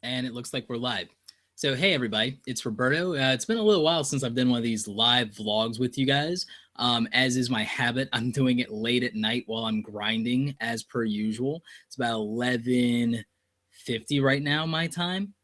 And it looks like we're live. So, hey, everybody, it's Roberto. It's been a little while since I've done one of these live vlogs with you guys. As is my habit, I'm doing it late at night while I'm grinding as per usual. It's about 11:50 right now, my time.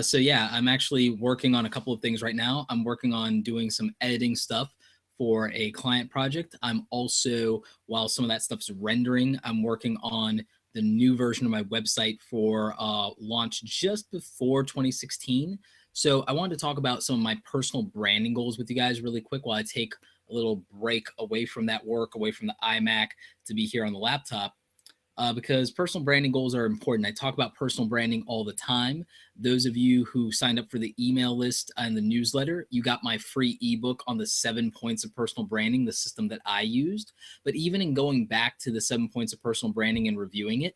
So yeah, I'm actually working on a couple of things right now. I'm working on doing some editing stuff for a client project. I'm also, while some of that stuff's rendering, I'm working on the new version of my website for launch just before 2016. So I wanted to talk about some of my personal branding goals with you guys really quick while I take a little break away from that work, away from the iMac to be here on the laptop because personal branding goals are important. I talk about personal branding all the time. Those of you who signed up for the email list and the newsletter, you got my free ebook on the 7 points of personal branding, the system that I used. But even in going back to the 7 points of personal branding and reviewing it,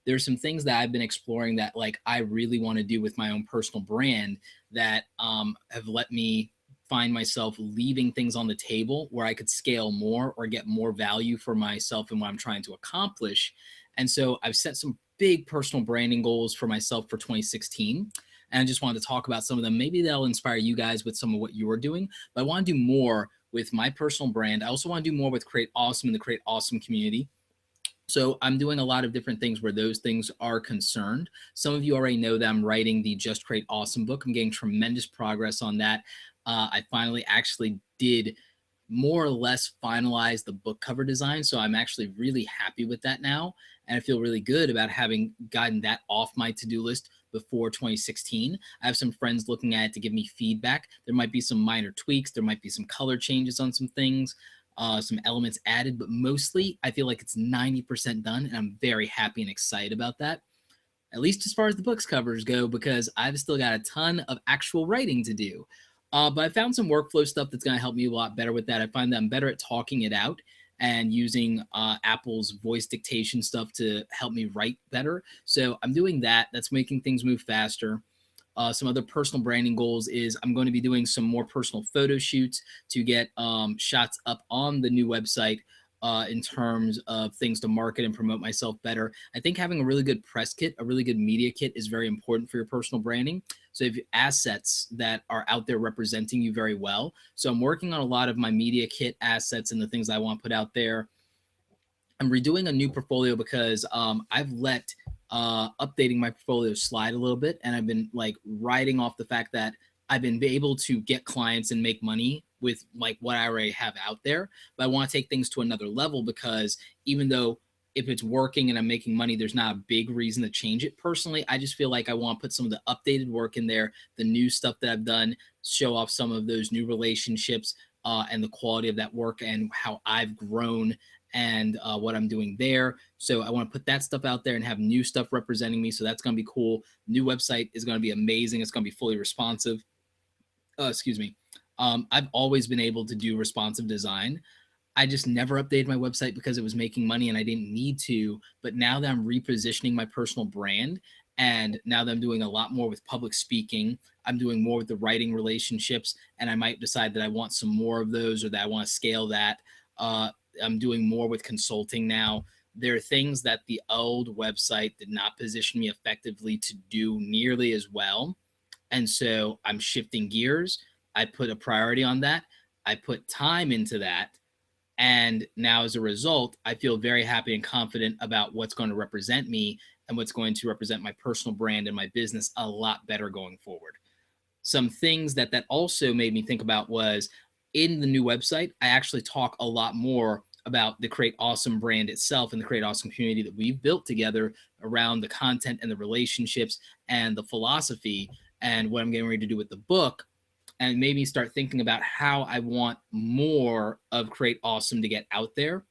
there's some things that I've been exploring that like I really want to do with my own personal brand that have let me find myself leaving things on the table where I could scale more or get more value for myself and what I'm trying to accomplish. And so I've set some big personal branding goals for myself for 2016. And I just wanted to talk about some of them. Maybe they'll inspire you guys with some of what you're doing. But I want to do more with my personal brand. I also want to do more with Create Awesome and the Create Awesome community. So I'm doing a lot of different things where those things are concerned. Some of you already know that I'm writing the Just Create Awesome book. I'm getting tremendous progress on that. I finally actually did more or less finalize the book cover design. So I'm actually really happy with that now. And I feel really good about having gotten that off my to-do list before 2016. I have some friends looking at it to give me feedback. There might be some minor tweaks. There might be some color changes on some things, some elements added, but mostly I feel like it's 90% done. And I'm very happy and excited about that, at least as far as the book's covers go, because I've still got a ton of actual writing to do. But I found some workflow stuff that's going to help me a lot better with that. I find that I'm better at talking it out and using Apple's voice dictation stuff to help me write better. So I'm doing that. That's making things move faster. Some other personal branding goals is I'm going to be doing some more personal photo shoots to get shots up on the new website in terms of things to market and promote myself better. I think having a really good press kit, a really good media kit is very important for your personal branding. So if you have assets that are out there representing you very well. So I'm working on a lot of my media kit assets and the things I want to put out there. I'm redoing a new portfolio because I've let updating my portfolio slide a little bit, and I've been like riding off the fact that I've been able to get clients and make money with like what I already have out there. But I want to take things to another level because even though if it's working and I'm making money, there's not a big reason to change it. Personally, I just feel like I want to put some of the updated work in there, the new stuff that I've done, show off some of those new relationships and the quality of that work and how I've grown and what I'm doing there. So I want to put that stuff out there and have new stuff representing me. So that's going to be cool. New website is going to be amazing. It's going to be fully responsive. Excuse me. I've always been able to do responsive design. I just never updated my website because it was making money and I didn't need to. But now that I'm repositioning my personal brand and now that I'm doing a lot more with public speaking, I'm doing more with the writing relationships, and I might decide that I want some more of those or that I want to scale that. I'm doing more with consulting now. There are things that the old website did not position me effectively to do nearly as well. And so I'm shifting gears. I put a priority on that. I put time into that. And now as a result, I feel very happy and confident about what's going to represent me and what's going to represent my personal brand and my business a lot better going forward. Some things that also made me think about was in the new website, I actually talk a lot more about the Create Awesome brand itself and the Create Awesome community that we've built together around the content and the relationships and the philosophy and what I'm getting ready to do with the book. And it made me start thinking about how I want more of Create Awesome to get out there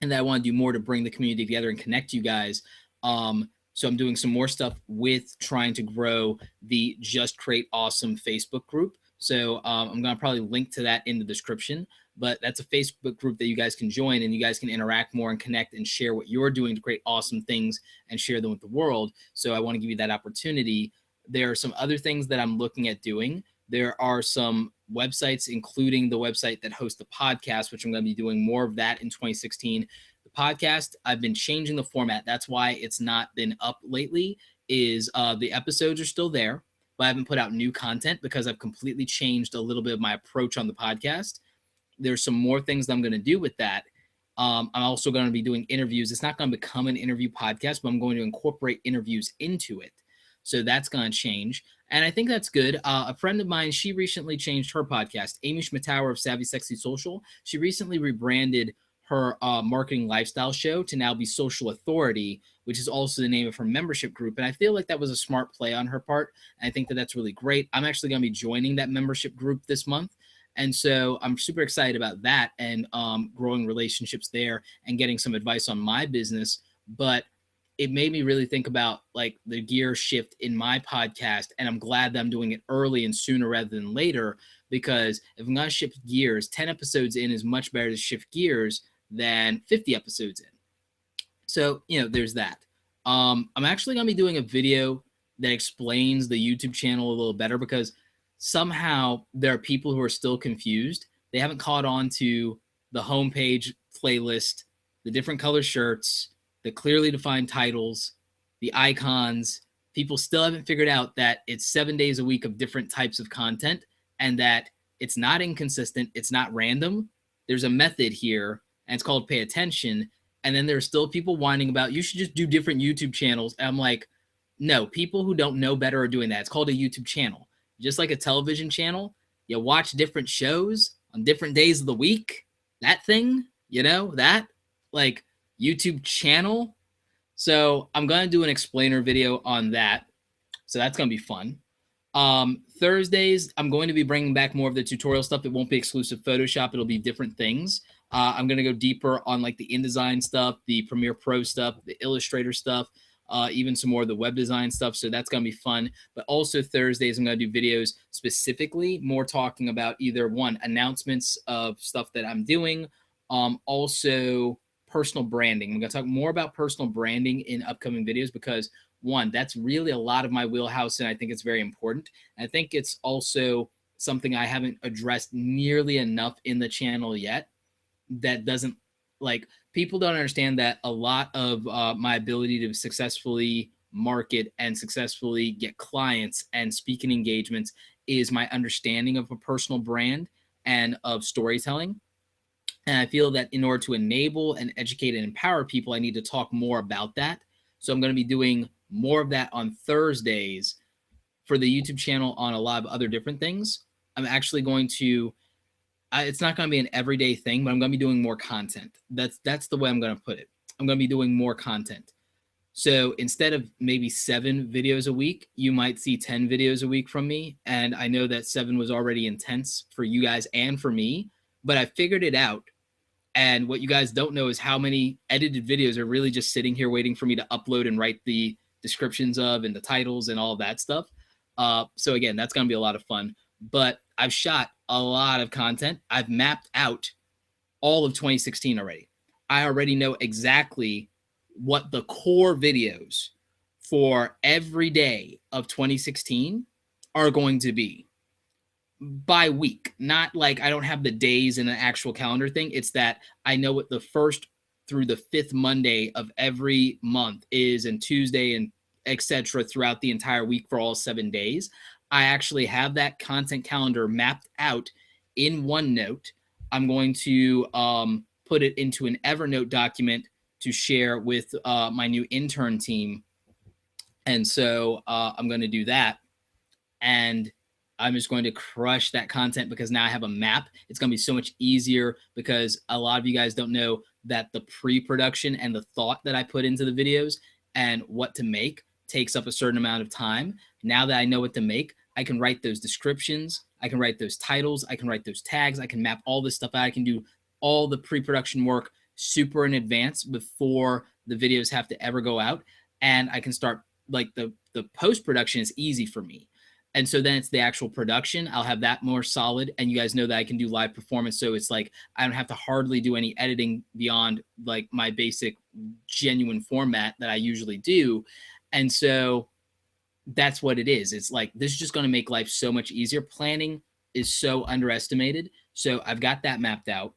and that I want to do more to bring the community together and connect you guys. So I'm doing some more stuff with trying to grow the Just Create Awesome Facebook group. So I'm going to probably link to that in the description, but that's a Facebook group that you guys can join and you guys can interact more and connect and share what you're doing to create awesome things and share them with the world. So I want to give you that opportunity. There are some other things that I'm looking at doing. There are some websites, including the website that hosts the podcast, which I'm going to be doing more of that in 2016. The podcast, I've been changing the format. That's why it's not been up lately, is the episodes are still there, but I haven't put out new content because I've completely changed a little bit of my approach on the podcast. There's some more things that I'm going to do with that. I'm also going to be doing interviews. It's not going to become an interview podcast, but I'm going to incorporate interviews into it. So that's going to change. And I think that's good. A friend of mine, she recently changed her podcast, Amy Schmittauer of Savvy Sexy Social. She recently rebranded her marketing lifestyle show to now be Social Authority, which is also the name of her membership group. And I feel like that was a smart play on her part. And I think that that's really great. I'm actually going to be joining that membership group this month. And so I'm super excited about that and growing relationships there and getting some advice on my business. But it made me really think about like the gear shift in my podcast. And I'm glad that I'm doing it early and sooner rather than later, because if I'm going to shift gears, 10 episodes in is much better to shift gears than 50 episodes in. So, there's that. I'm actually going to be doing a video that explains the YouTube channel a little better, because somehow there are people who are still confused. They haven't caught on to the homepage playlist, the different color shirts, the clearly defined titles, the icons. People still haven't figured out that it's 7 days a week of different types of content and that it's not inconsistent. It's not random. There's a method here, and it's called pay attention. And then there's still people whining about you should just do different YouTube channels. And I'm like, no, people who don't know better are doing that. It's called a YouTube channel. Just like a television channel, you watch different shows on different days of the week. That thing, that like YouTube channel. So I'm going to do an explainer video on that. So that's going to be fun. Thursdays, I'm going to be bringing back more of the tutorial stuff. It won't be exclusive Photoshop. It'll be different things. I'm going to go deeper on like the InDesign stuff, the Premiere Pro stuff, the Illustrator stuff, even some more of the web design stuff. So that's going to be fun. But also Thursdays, I'm going to do videos specifically more talking about either one, announcements of stuff that I'm doing. Also personal branding. I'm going to talk more about personal branding in upcoming videos because one, that's really a lot of my wheelhouse. And I think it's very important. I think it's also something I haven't addressed nearly enough in the channel yet. That doesn't like people don't understand that a lot of my ability to successfully market and successfully get clients and speaking engagements is my understanding of a personal brand and of storytelling. And I feel that in order to enable and educate and empower people, I need to talk more about that. So I'm going to be doing more of that on Thursdays for the YouTube channel on a lot of other different things. I'm actually going to it's not going to be an everyday thing, but I'm going to be doing more content. That's the way I'm going to put it. I'm going to be doing more content. So instead of maybe 7 videos a week, you might see 10 videos a week from me. And I know that 7 was already intense for you guys and for me, but I figured it out. And what you guys don't know is how many edited videos are really just sitting here waiting for me to upload and write the descriptions of and the titles and all of that stuff. So again, that's going to be a lot of fun. But I've shot a lot of content. I've mapped out all of 2016 already. I already know exactly what the core videos for every day of 2016 are going to be by week. Not like I don't have the days in an actual calendar thing. It's that I know what the first through the 5th Monday of every month is, and Tuesday and etc. throughout the entire week for all 7 days. I actually have that content calendar mapped out in OneNote. I'm going to put it into an Evernote document to share with my new intern team. And so I'm going to do that. And I'm just going to crush that content because now I have a map. It's going to be so much easier because a lot of you guys don't know that the pre-production and the thought that I put into the videos and what to make takes up a certain amount of time. Now that I know what to make, I can write those descriptions. I can write those titles. I can write those tags. I can map all this stuff out. I can do all the pre-production work super in advance before the videos have to ever go out. And I can start like the post-production is easy for me. And so then it's the actual production. I'll have that more solid. And you guys know that I can do live performance. So it's like, I don't have to hardly do any editing beyond like my basic genuine format that I usually do. And so that's what it is. It's like, this is just going to make life so much easier. Planning is so underestimated. So I've got that mapped out.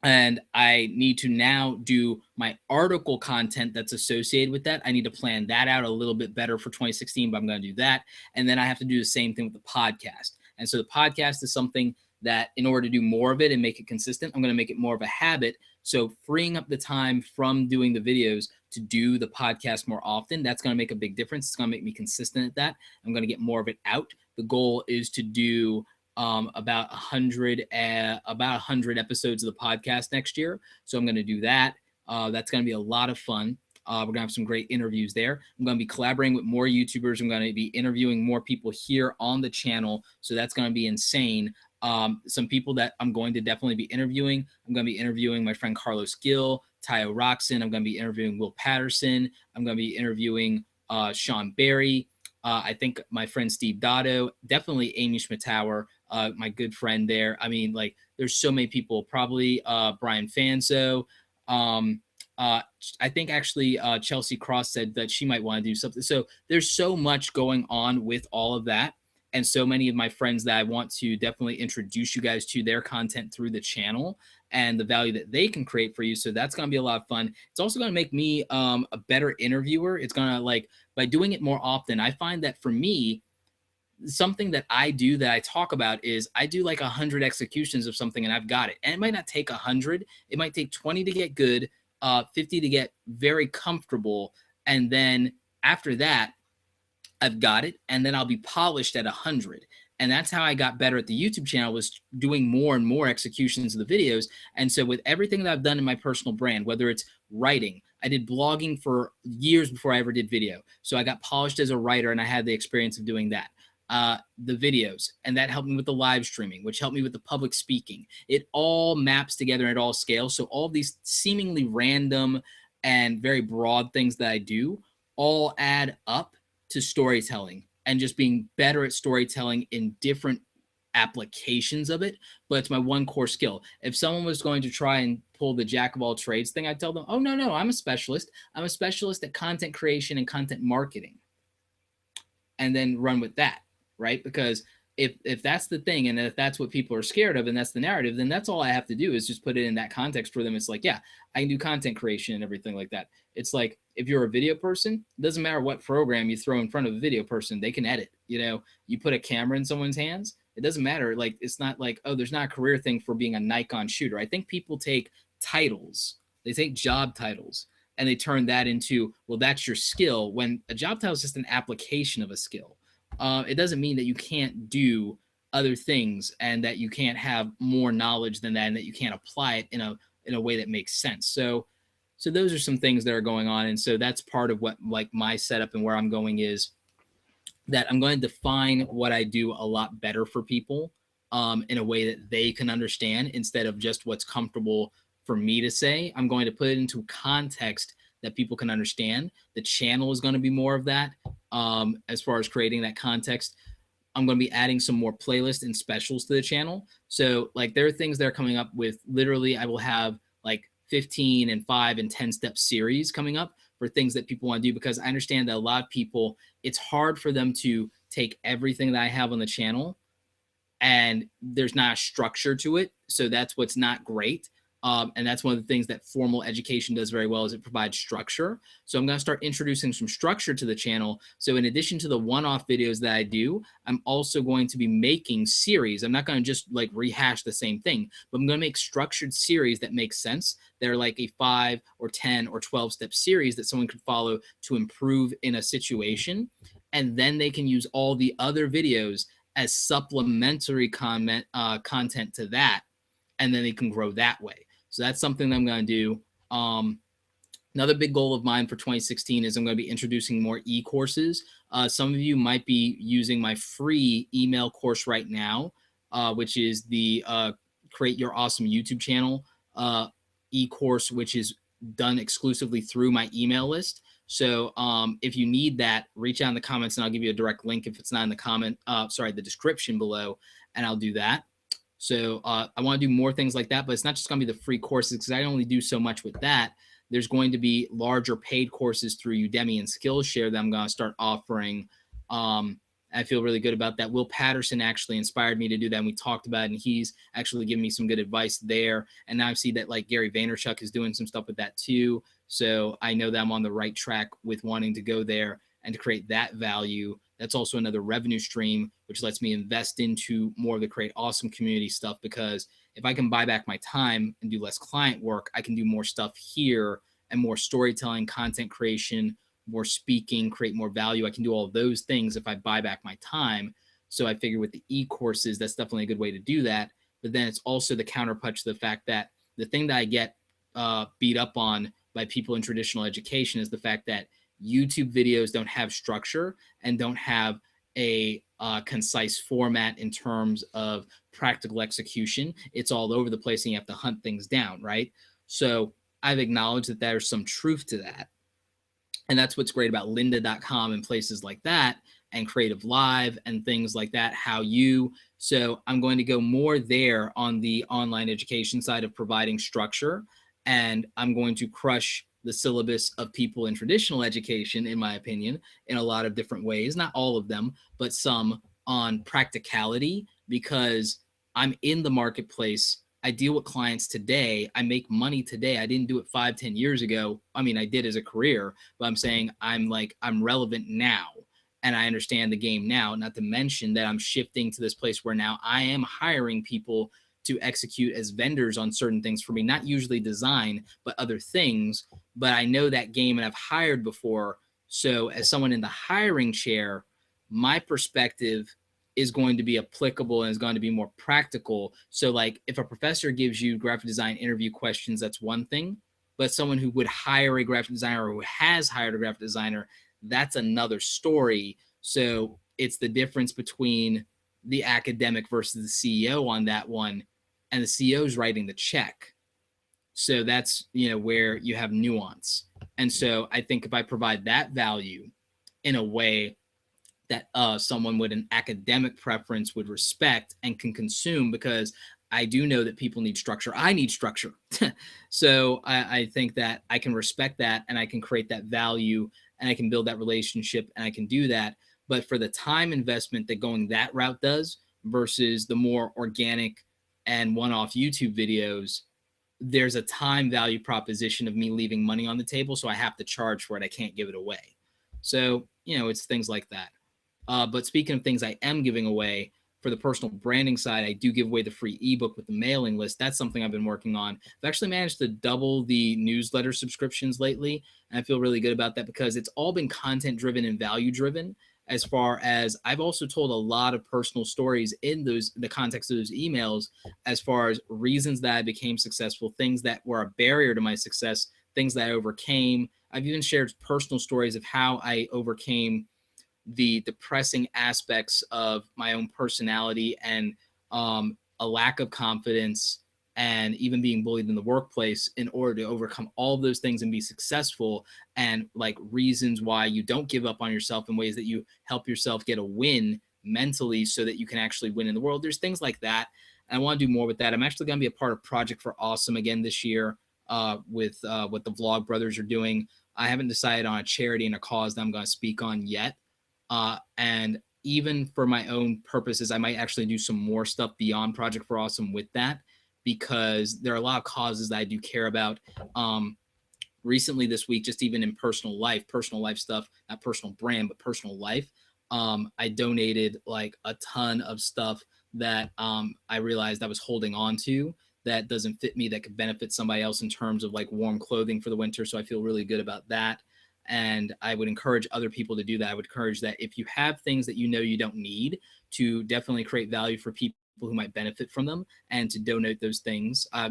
and I need to now do my article content that's associated with that. I need to plan that out a little bit better for 2016, but I'm going to do that. And then I have to do the same thing with the podcast. And so the podcast is something that, in order to do more of it and make it consistent, I'm going to make it more of a habit. So freeing up the time from doing the videos to do the podcast more often, that's going to make a big difference. It's going to make me consistent at that. I'm going to get more of it out. The goal is to do about 100 episodes of the podcast next year. So I'm going to do that. That's going to be a lot of fun. We're going to have some great interviews there. I'm going to be collaborating with more YouTubers. I'm going to be interviewing more people here on the channel. So that's going to be insane. Some people that I'm going to definitely be interviewing. I'm going to be interviewing my friend Carlos Gill, Tayo Roxon. I'm going to be interviewing Will Patterson. I'm going to be interviewing Sean Barry. I think my friend Steve Dotto, definitely Amy Schmittauer, my good friend there. I mean, like, there's so many people, probably Brian Fanzo. I think actually Chelsea Cross said that she might want to do something. So there's so much going on with all of that. And so many of my friends that I want to definitely introduce you guys to their content through the channel and the value that they can create for you. So that's going to be a lot of fun. It's also going to make me a better interviewer. It's going to, like, by doing it more often, I find that for me, something that I do that I talk about is I do like 100 executions of something and I've got it. And it might not take 100. It might take 20 to get good, 50 to get very comfortable. And then after that, I've got it. And then I'll be polished at 100. And that's how I got better at the YouTube channel, was doing more and more executions of the videos. And so with everything that I've done in my personal brand, whether it's writing, I did blogging for years before I ever did video. So I got polished as a writer and I had the experience of doing that. The videos, and that helped me with the live streaming, which helped me with the public speaking. It all maps together and it all scales. So all these seemingly random and very broad things that I do all add up to storytelling and just being better at storytelling in different applications of it. But it's my one core skill. If someone was going to try and pull the jack of all trades thing, I'd tell them, oh, no, I'm a specialist. I'm a specialist at content creation and content marketing, and then run with that. Right? Because if that's the thing, and if that's what people are scared of, and that's the narrative, then that's all I have to do is just put it in that context for them. It's like, yeah, I can do content creation and everything like that. It's like, if you're a video person, it doesn't matter what program you throw in front of a video person, they can edit. You know, you put a camera in someone's hands, it doesn't matter. Like, it's not like, oh, there's not a career thing for being a Nikon shooter. I think people take titles, they take job titles, and they turn that into, well, that's your skill, when a job title is just an application of a skill. It doesn't mean that you can't do other things and that you can't have more knowledge than that, and that you can't apply it in a way that makes sense. So those are some things that are going on. And so that's part of what, like, my setup and where I'm going is that I'm going to define what I do a lot better for people in a way that they can understand, instead of just what's comfortable for me to say. I'm going to put it into context that people can understand. The channel is going to be more of that. As far as creating that context, I'm going to be adding some more playlists and specials to the channel. So, like, there are things that are coming up with, literally, I will have like 15 and 5 and 10 step series coming up for things that people want to do, because I understand that a lot of people, it's hard for them to take everything that I have on the channel and there's not a structure to it. So that's what's not great. And that's one of the things that formal education does very well, is it provides structure. So I'm going to start introducing some structure to the channel. So in addition to the one-off videos that I do, I'm also going to be making series. I'm not going to just like rehash the same thing, but I'm going to make structured series that make sense. They're like a 5 or 10 or 12 step series that someone could follow to improve in a situation. And then they can use all the other videos as supplementary content to that. And then they can grow that way. So that's something that I'm going to do. Another big goal of mine for 2016 is I'm going to be introducing more e-courses. Some of you might be using my free email course right now, which is the Create Your Awesome YouTube Channel e-course, which is done exclusively through my email list. So if you need that, reach out in the comments and I'll give you a direct link if it's not in the description below, and I'll do that. So I want to do more things like that, but it's not just going to be the free courses, because I only do so much with that. There's going to be larger paid courses through Udemy and Skillshare that I'm going to start offering I feel really good about that. Will Patterson actually inspired me to do that, and we talked about it, and he's actually given me some good advice there. And now I see that like Gary Vaynerchuk is doing some stuff with that too. So I know that I'm on the right track with wanting to go there and to create that value. That's also another revenue stream, which lets me invest into more of the Create Awesome community stuff, because if I can buy back my time and do less client work, I can do more stuff here and more storytelling, content creation, more speaking, create more value. I can do all of those things if I buy back my time. So I figure with the e-courses, that's definitely a good way to do that. But then it's also the counterpunch to the fact that the thing that I get beat up on by people in traditional education is the fact that YouTube videos don't have structure and don't have a concise format in terms of practical execution. It's all over the place and you have to hunt things down, right? So I've acknowledged that there's some truth to that. And that's what's great about lynda.com and places like that, and Creative Live and things like that. So I'm going to go more there on the online education side of providing structure. And I'm going to crush the syllabus of people in traditional education, in my opinion, in a lot of different ways. Not all of them, but some on practicality, because I'm in the marketplace. I deal with clients today. I make money today. I didn't do it 5, 10 years ago. I mean, I did as a career, but I'm saying I'm relevant now and I understand the game now. Not to mention that I'm shifting to this place where now I am hiring people to execute as vendors on certain things for me, not usually design, but other things. But I know that game and I've hired before. So as someone in the hiring chair, my perspective is going to be applicable and is going to be more practical. So like if a professor gives you graphic design interview questions, that's one thing, but someone who would hire a graphic designer or who has hired a graphic designer, that's another story. So it's the difference between the academic versus the CEO on that one, and the CEO is writing the check. So that's, where you have nuance. And so I think if I provide that value in a way that someone with an academic preference would respect and can consume, because I do know that people need structure. I need structure. So I think that I can respect that and I can create that value and I can build that relationship and I can do that. But for the time investment that going that route does versus the more organic and one-off YouTube videos, there's a time value proposition of me leaving money on the table. So I have to charge for it. I can't give it away. So, it's things like that. But speaking of things I am giving away, for the personal branding side, I do give away the free ebook with the mailing list. That's something I've been working on. I've actually managed to double the newsletter subscriptions lately, and I feel really good about that because it's all been content driven and value driven. As far as I've also told a lot of personal stories in the context of those emails, as far as reasons that I became successful, things that were a barrier to my success, things that I overcame. I've even shared personal stories of how I overcame the depressing aspects of my own personality and a lack of confidence and even being bullied in the workplace in order to overcome all of those things and be successful, and like reasons why you don't give up on yourself in ways that you help yourself get a win mentally so that you can actually win in the world. There's things like that. And I want to do more with that. I'm actually going to be a part of Project for Awesome again this year with what the Vlog Brothers are doing. I haven't decided on a charity and a cause that I'm going to speak on yet. And even for my own purposes, I might actually do some more stuff beyond Project for Awesome with that, because there are a lot of causes that I do care about. Recently this week, just even in personal life stuff, not personal brand, but personal life, I donated like a ton of stuff that I realized I was holding on to that doesn't fit me, that could benefit somebody else in terms of like warm clothing for the winter. So I feel really good about that. And I would encourage other people to do that. I would encourage that if you have things that you don't need, to definitely create value for people who might benefit from them and to donate those things. I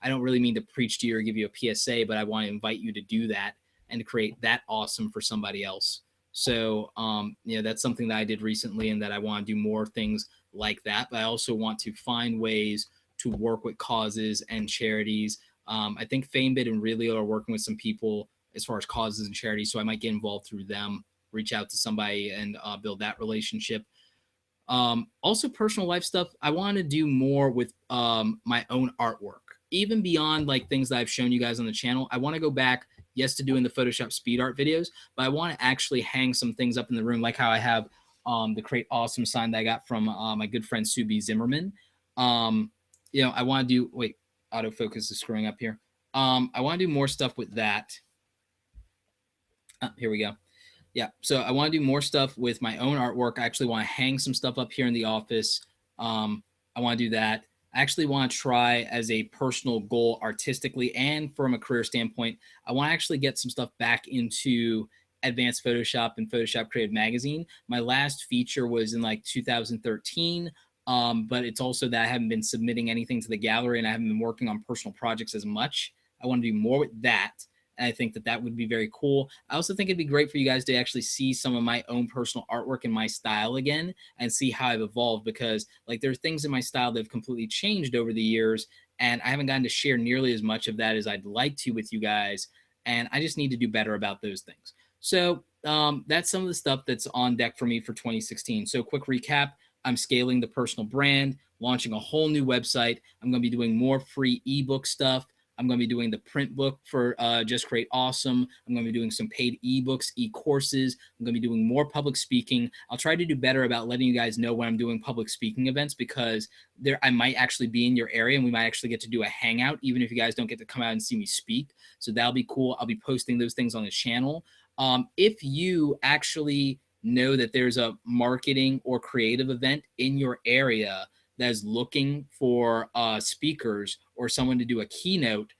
don't really mean to preach to you or give you a PSA, but I want to invite you to do that and to create that awesome for somebody else. So, that's something that I did recently and that I want to do more things like that. But I also want to find ways to work with causes and charities. I think FameBit and Realio are working with some people as far as causes and charities. So I might get involved through them, reach out to somebody and build that relationship. Also personal life stuff. I want to do more with my own artwork, even beyond like things that I've shown you guys on the channel. I want to go back, yes, to doing the Photoshop speed art videos, but I want to actually hang some things up in the room, like how I have the Create Awesome sign that I got from my good friend Subi Zimmerman. I want to do, wait, autofocus is screwing up here. I want to do more stuff with that. Here we go. Yeah, so I want to do more stuff with my own artwork. I actually want to hang some stuff up here in the office. I want to do that. I actually want to try as a personal goal artistically and from a career standpoint. I want to actually get some stuff back into advanced Photoshop and Photoshop Creative Magazine. My last feature was in like 2013, but it's also that I haven't been submitting anything to the gallery and I haven't been working on personal projects as much. I want to do more with that. And I think that that would be very cool. I also think it'd be great for you guys to actually see some of my own personal artwork and my style again and see how I've evolved, because like there's things in my style that have completely changed over the years and I haven't gotten to share nearly as much of that as I'd like to with you guys. And I just need to do better about those things. So that's some of the stuff that's on deck for me for 2016. So quick recap, I'm scaling the personal brand, launching a whole new website. I'm going to be doing more free ebook stuff. I'm going to be doing the print book for Just Create Awesome. I'm going to be doing some paid ebooks, e-courses. I'm going to be doing more public speaking. I'll try to do better about letting you guys know when I'm doing public speaking events, because I might actually be in your area and we might actually get to do a hangout, even if you guys don't get to come out and see me speak. So that'll be cool. I'll be posting those things on the channel. If you actually know that there's a marketing or creative event in your area that is looking for speakers or someone to do a keynote,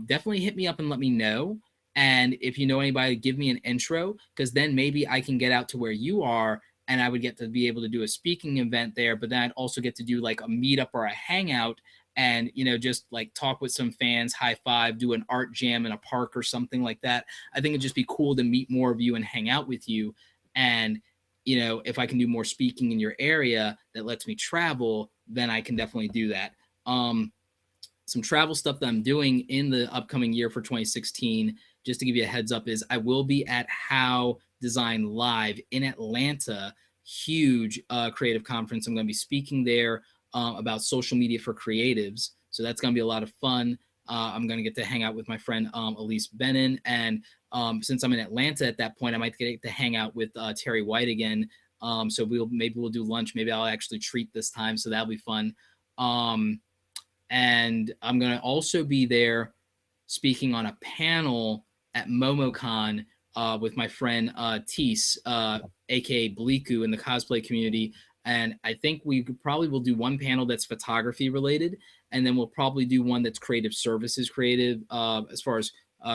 definitely hit me up and let me know. And if you know anybody, give me an intro, because then maybe I can get out to where you are and I would get to be able to do a speaking event there, but then I'd also get to do like a meetup or a hangout and, just like talk with some fans, high five, do an art jam in a park or something like that. I think it'd just be cool to meet more of you and hang out with you. And if I can do more speaking in your area that lets me travel, then I can definitely do that. Some travel stuff that I'm doing in the upcoming year for 2016, just to give you a heads up, is I will be at How Design Live in Atlanta, huge creative conference. I'm going to be speaking there about social media for creatives. So that's going to be a lot of fun. I'm going to get to hang out with my friend Elise Benin, and since I'm in Atlanta at that point, I might get to hang out with Terry White again. So maybe we'll do lunch. Maybe I'll actually treat this time, so that'll be fun. And I'm going to also be there speaking on a panel at MomoCon with my friend Teese, aka Bleaku, in the cosplay community. And I think we probably will do one panel that's photography related, and then we'll probably do one that's creative services creative, as far as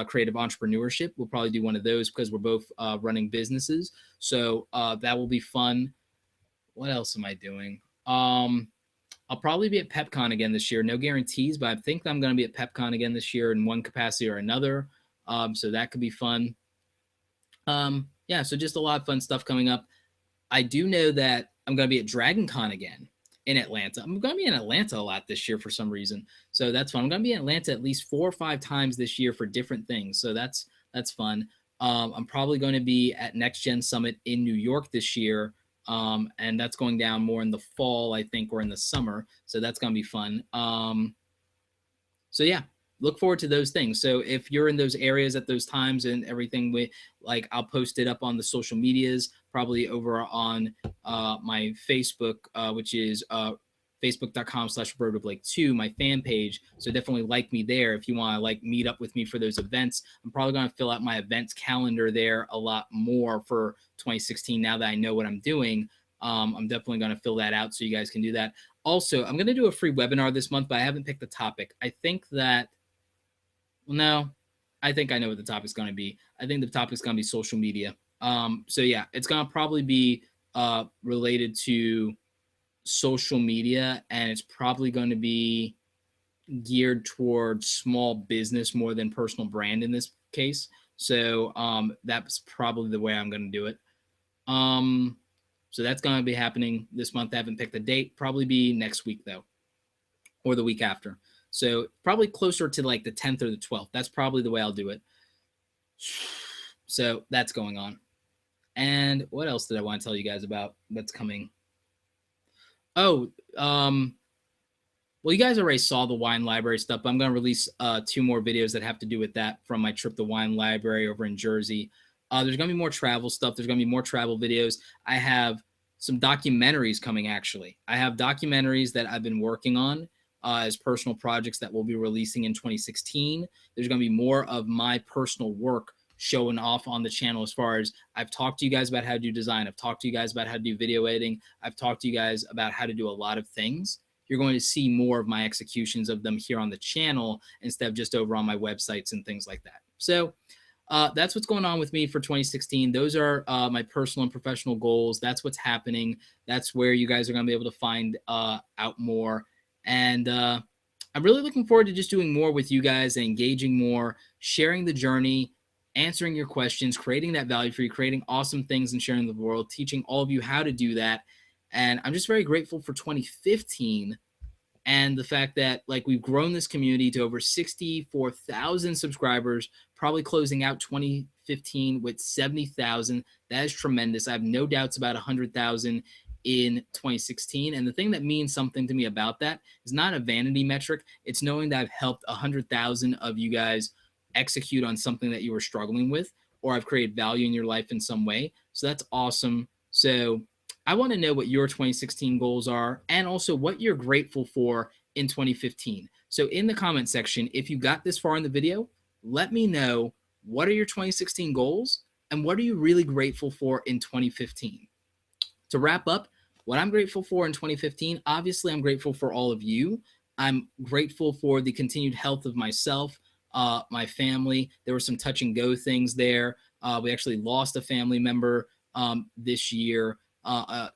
creative entrepreneurship. We'll probably do one of those because we're both running businesses. So that will be fun. What else am I doing? I'll probably be at PepCon again this year. No guarantees, but I think I'm going to be at PepCon again this year in one capacity or another. So that could be fun. Yeah, so just a lot of fun stuff coming up. I do know that I'm going to be at Dragon Con again in Atlanta. I'm going to be in Atlanta a lot this year for some reason. So that's fun. I'm going to be in Atlanta at least 4 or 5 times this year for different things. So that's fun. I'm probably going to be at Next Gen Summit in New York this year. And that's going down more in the fall, I think, or in the summer. So that's going to be fun. So yeah, look forward to those things. So if you're in those areas at those times and everything, I'll post it up on the social medias, probably over on my Facebook, which is facebook.com/RobertoBlake2, my fan page. So definitely like me there if you want to meet up with me for those events. I'm probably going to fill out my events calendar there a lot more for 2016 now that I know what I'm doing. I'm definitely going to fill that out so you guys can do that. Also, I'm going to do a free webinar this month, but I haven't picked the topic. I think I know what the topic's going to be. I think the topic's going to be social media. So yeah, it's going to probably be related to social media, and it's probably going to be geared towards small business more than personal brand in this case. So that's probably the way I'm going to do it. So that's going to be happening this month. I haven't picked a date. Probably be next week though, or the week after. So probably closer to like the 10th or the 12th. That's probably the way I'll do it. So that's going on. And what else did I want to tell you guys about that's coming? Oh, well, you guys already saw the wine library stuff, but I'm going to release 2 more videos that have to do with that from my trip to wine library over in Jersey. There's going to be more travel stuff. There's going to be more travel videos. I have some documentaries coming, actually. I have documentaries that I've been working on as personal projects that we'll be releasing in 2016. There's going to be more of my personal work showing off on the channel, as far as I've talked to you guys about how to do design. I've talked to you guys about how to do video editing. I've talked to you guys about how to do a lot of things. You're going to see more of my executions of them here on the channel instead of just over on my websites and things like that. So that's what's going on with me for 2016. Those are my personal and professional goals. That's what's happening. That's where you guys are going to be able to find out more. And I'm really looking forward to just doing more with you guys and engaging more, sharing the journey, answering your questions, creating that value for you, creating awesome things and sharing the world, teaching all of you how to do that. And I'm just very grateful for 2015 and the fact that like we've grown this community to over 64,000 subscribers, probably closing out 2015 with 70,000. That is tremendous. I have no doubts about 100,000 in 2016. And the thing that means something to me about that is not a vanity metric. It's knowing that I've helped 100,000 of you guys execute on something that you were struggling with, or I've created value in your life in some way. So that's awesome. So I want to know what your 2016 goals are and also what you're grateful for in 2015. So in the comment section, if you got this far in the video, let me know what are your 2016 goals and what are you really grateful for in 2015. To wrap up, what I'm grateful for in 2015, obviously I'm grateful for all of you. I'm grateful for the continued health of myself, my family. There were some touch and go things there. We actually lost a family member this year.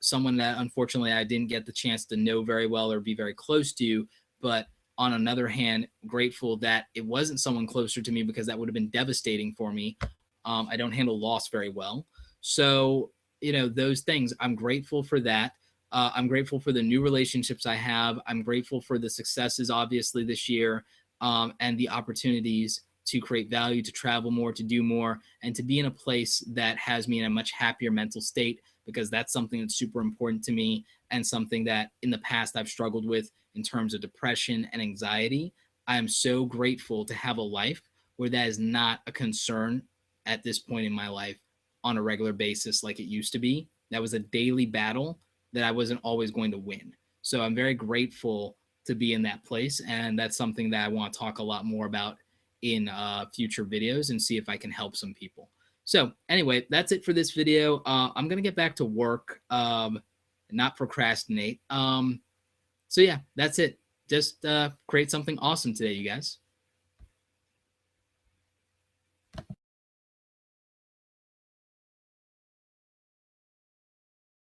Someone that unfortunately I didn't get the chance to know very well or be very close to, but on another hand, grateful that it wasn't someone closer to me, because that would have been devastating for me. I don't handle loss very well. So, those things, I'm grateful for that. I'm grateful for the new relationships I have. I'm grateful for the successes, obviously, this year, and the opportunities to create value, to travel more, to do more, and to be in a place that has me in a much happier mental state, because that's something that's super important to me and something that in the past I've struggled with in terms of depression and anxiety. I am so grateful to have a life where that is not a concern at this point in my life on a regular basis like it used to be. That was a daily battle that I wasn't always going to win. So I'm very grateful to be in that place. And that's something that I want to talk a lot more about in future videos and see if I can help some people. So anyway, that's it for this video. I'm going to get back to work, not procrastinate. So yeah, that's it. Just create something awesome today, you guys.